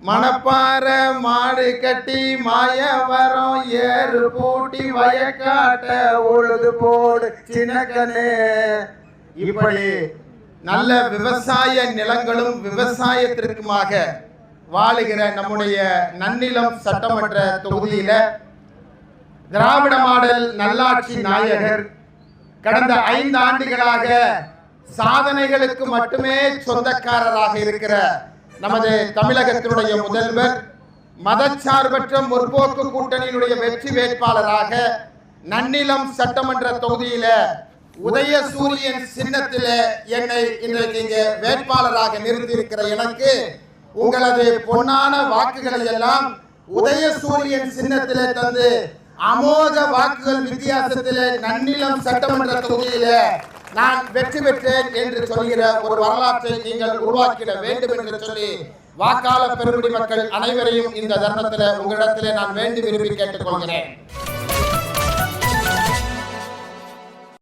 மணப்பாற மாடு கட்டி மாயவரம் ஏறு பூட்டி வயக்காட்ட உழுது போடு சின்னக்கனே. இப்படி நல்ல விவசாய நிலங்களும் விவசாயத்திற்குமாக வாழுகிற நம்முடைய நன்னிலம் சட்டமன்ற தொகுதியில திராவிட மாடல் நல்லாட்சி நாயகர் கடந்த 5 ஆண்டுகளாக சாதனைகளுக்கு மட்டுமே சொந்தக்காரராக இருக்கிற நமது தமிழகத்தினுடைய முதல்வர் மதச்சார்பற்ற முற்போக்கு கூட்டணியினுடைய வெற்றி வேட்பாளராக நன்னிலம் சட்டமன்ற தொகுதியில உதயசூரியன் சின்னத்திலே என்னை இன்றைக்கு இங்கே வேட்பாளராக நிறுத்தியிருக்கிற எனக்கு உங்களது பொன்னான வாக்குகளை எல்லாம் உதயசூரியன் சின்னத்திலே தந்து அமோக வாக்குகள் வித்தியாசத்திலே நன்னிலம் சட்டமன்ற தொகுதியில நான் வெற்றி பெற்றேன் என்று சொல்கிற ஒரு வரலாற்றை நீங்கள் உருவாக்கிட வேண்டும் என்று சொல்லி வாக்காளர் பெருங்குடி மக்கள் அனைவரையும் இந்த தருணத்தில் உங்களிடத்திலே நான் வேண்டி விரும்பி கேட்டுக்கொள்கிறேன்.